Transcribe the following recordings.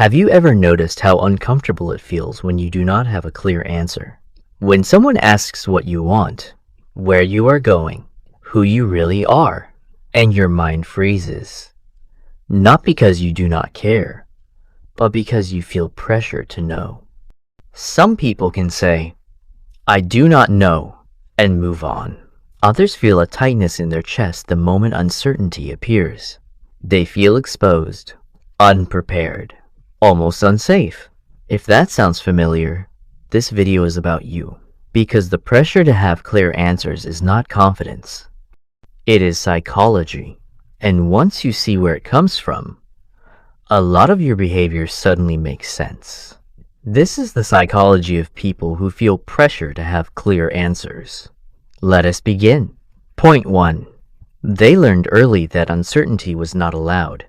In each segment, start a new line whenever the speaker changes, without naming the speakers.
Have you ever noticed how uncomfortable it feels when you do not have a clear answer? When someone asks what you want, where you are going, who you really are, and your mind freezes. Not because you do not care, but because you feel pressure to know. Some people can say, "I do not know," and move on. Others feel a tightness in their chest the moment uncertainty appears. They feel exposed, unprepared, almost unsafe. If that sounds familiar, this video is about you. Because the pressure to have clear answers is not confidence. It is psychology. And once you see where it comes from, a lot of your behavior suddenly makes sense. This is the psychology of people who feel pressure to have clear answers. Let us begin. Point 1. They learned early that uncertainty was not allowed.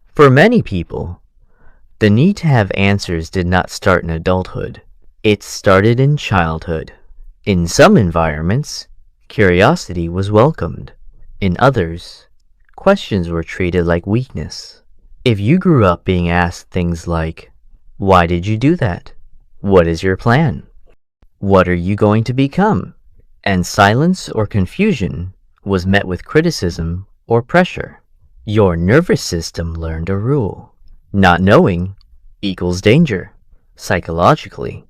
For many people, the need to have answers did not start in adulthood. It started in childhood. In some environments, curiosity was welcomed. In others, questions were treated like weakness. If you grew up being asked things like, "Why did you do that? What is your plan? What are you going to become?" and silence or confusion was met with criticism or pressure, your nervous system learned a rule. Not knowing equals danger. Psychologically,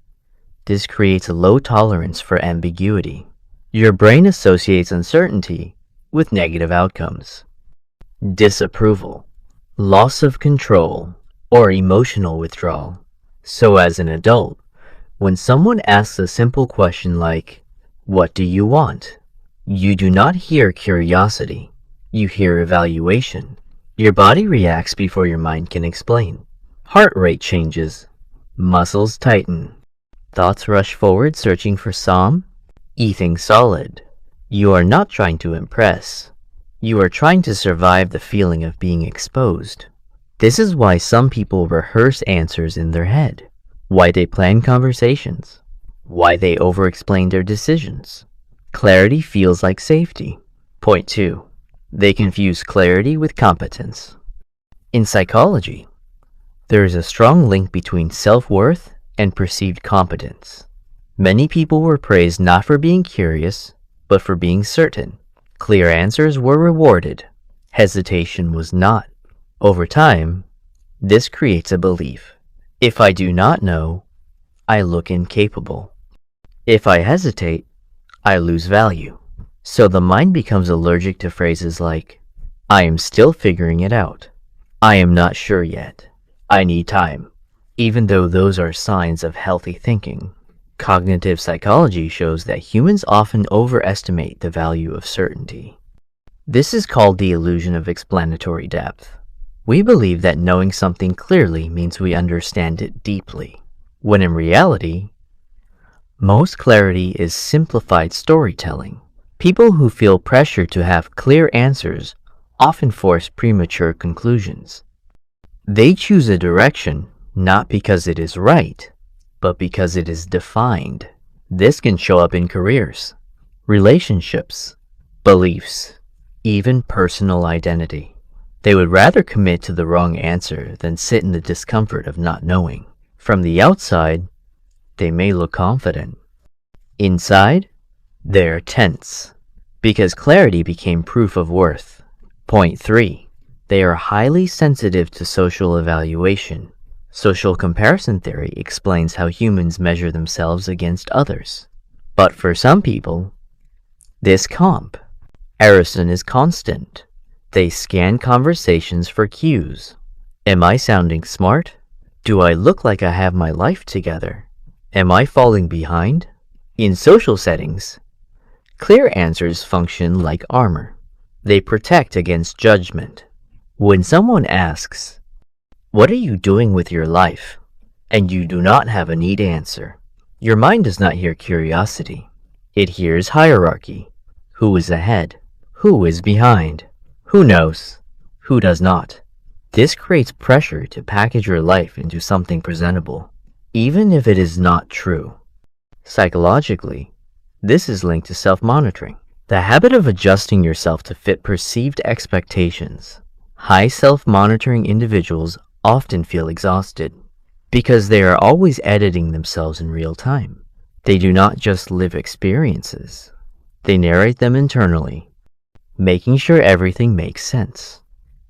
this creates a low tolerance for ambiguity. Your brain associates uncertainty with negative outcomes. Disapproval, loss of control, or emotional withdrawal. So as an adult, when someone asks a simple question like, "What do you want?" you do not hear curiosity. You hear evaluation. Your body reacts before your mind can explain. Heart rate changes. Muscles tighten. Thoughts rush forward searching for something solid. You are not trying to impress. You are trying to survive the feeling of being exposed. This is why some people rehearse answers in their head, why they plan conversations, why they over-explain their decisions. Clarity feels like safety. Point 2. They confuse clarity with competence. In psychology, there is a strong link between self-worth and perceived competence. Many people were praised not for being curious, but for being certain. Clear answers were rewarded. Hesitation was not. Over time, this creates a belief. If I do not know, I look incapable. If I hesitate, I lose value. So the mind becomes allergic to phrases like, "I am still figuring it out," "I am not sure yet," "I need time," even though those are signs of healthy thinking. Cognitive psychology shows that humans often overestimate the value of certainty. This is called the illusion of explanatory depth. We believe that knowing something clearly means we understand it deeply, when in reality, most clarity is simplified storytelling. People who feel pressure to have clear answers often force premature conclusions. They choose a direction not because it is right, but because it is defined. This can show up in careers, relationships, beliefs, even personal identity. They would rather commit to the wrong answer than sit in the discomfort of not knowing. From the outside, they may look confident. Inside, they are tense, because clarity became proof of worth. Point 3. They are highly sensitive to social evaluation. Social comparison theory explains how humans measure themselves against others. But for some people, this comparison is constant. They scan conversations for cues. Am I sounding smart? Do I look like I have my life together? Am I falling behind? In social settings, clear answers function like armor. They protect against judgment. When someone asks, "What are you doing with your life?" and you do not have a neat answer, your mind does not hear curiosity. It hears hierarchy. Who is ahead? Who is behind? Who knows? Who does not? This creates pressure to package your life into something presentable, even if it is not true. Psychologically, this is linked to self-monitoring, the habit of adjusting yourself to fit perceived expectations. High self-monitoring individuals often feel exhausted because they are always editing themselves in real time. They do not just live experiences, they narrate them internally, making sure everything makes sense.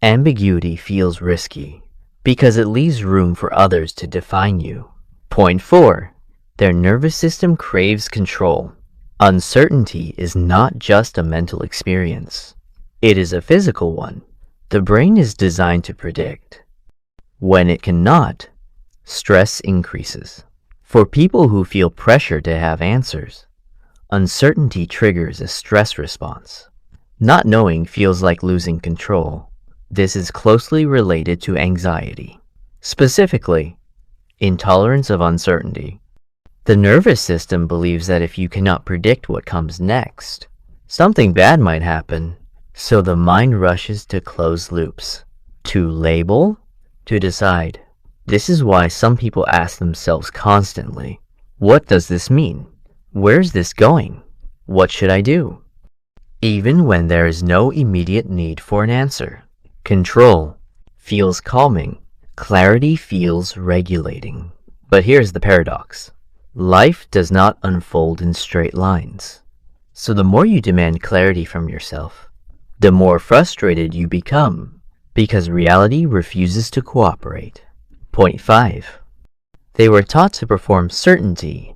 Ambiguity feels risky because it leaves room for others to define you. Point 4. Their nervous system craves control. Uncertainty is not just a mental experience. It is a physical one. The brain is designed to predict. When it cannot, stress increases. For people who feel pressure to have answers, uncertainty triggers a stress response. Not knowing feels like losing control. This is closely related to anxiety. Specifically, intolerance of uncertainty. The nervous system believes that if you cannot predict what comes next, something bad might happen, so the mind rushes to close loops, to label, to decide. This is why some people ask themselves constantly, what does this mean? Where's this going? What should I do? Even when there is no immediate need for an answer. Control feels calming. Clarity feels regulating. But here's the paradox. Life does not unfold in straight lines. So the more you demand clarity from yourself, the more frustrated you become because reality refuses to cooperate. Point 5. They were taught to perform certainty,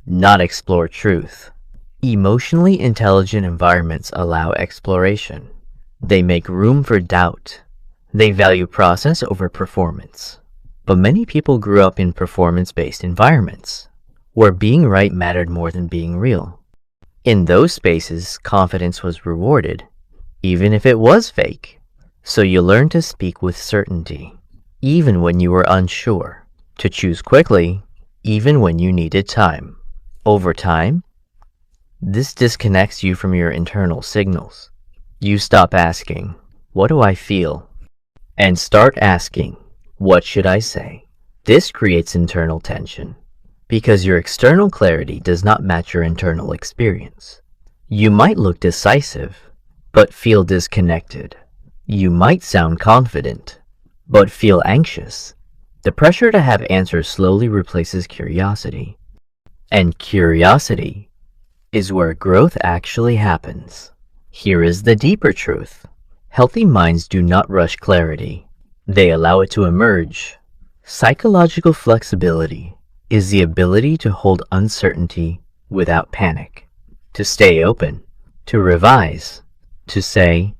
not explore truth. Emotionally intelligent environments allow exploration. They make room for doubt. They value process over performance. But many people grew up in performance-based environments, where being right mattered more than being real. In those spaces, confidence was rewarded, even if it was fake. So you learn to speak with certainty, even when you were unsure, to choose quickly, even when you needed time. Over time, this disconnects you from your internal signals. You stop asking, what do I feel? And start asking, what should I say? This creates internal tension, because your external clarity does not match your internal experience. You might look decisive, but feel disconnected. You might sound confident, but feel anxious. The pressure to have answers slowly replaces curiosity. And curiosity is where growth actually happens. Here is the deeper truth. Healthy minds do not rush clarity. They allow it to emerge. Psychological flexibility is the ability to hold uncertainty without panic, to stay open, to revise, to say,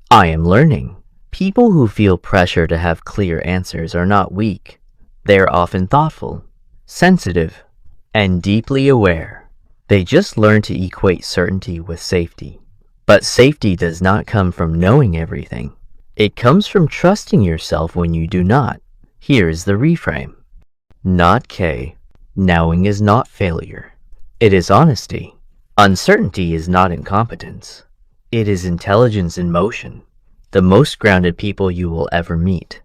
I am learning. People who feel pressure to have clear answers are not weak. They are often thoughtful, sensitive, and deeply aware. They just learn to equate certainty with safety. But safety does not come from knowing everything. It comes from trusting yourself when you do not. Here is the reframe. Not K. Knowing is not failure. It is honesty. Uncertainty is not incompetence. It is intelligence in motion. The most grounded people you will ever meet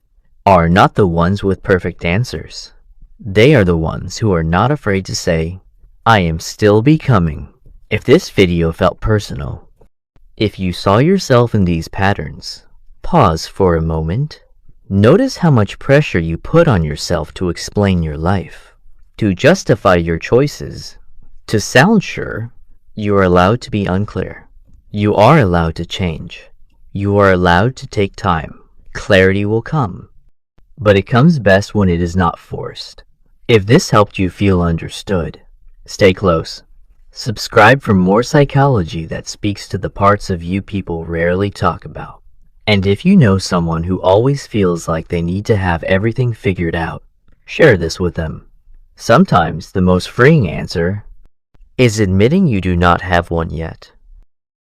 are not the ones with perfect answers. They are the ones who are not afraid to say, I am still becoming. If this video felt personal, if you saw yourself in these patterns, pause for a moment. Notice how much pressure you put on yourself to explain your life, to justify your choices, to sound sure. You are allowed to be unclear. You are allowed to change. You are allowed to take time. Clarity will come, but it comes best when it is not forced. If this helped you feel understood, stay close. Subscribe for more psychology that speaks to the parts of you people rarely talk about. And if you know someone who always feels like they need to have everything figured out, share this with them. Sometimes the most freeing answer is admitting you do not have one yet.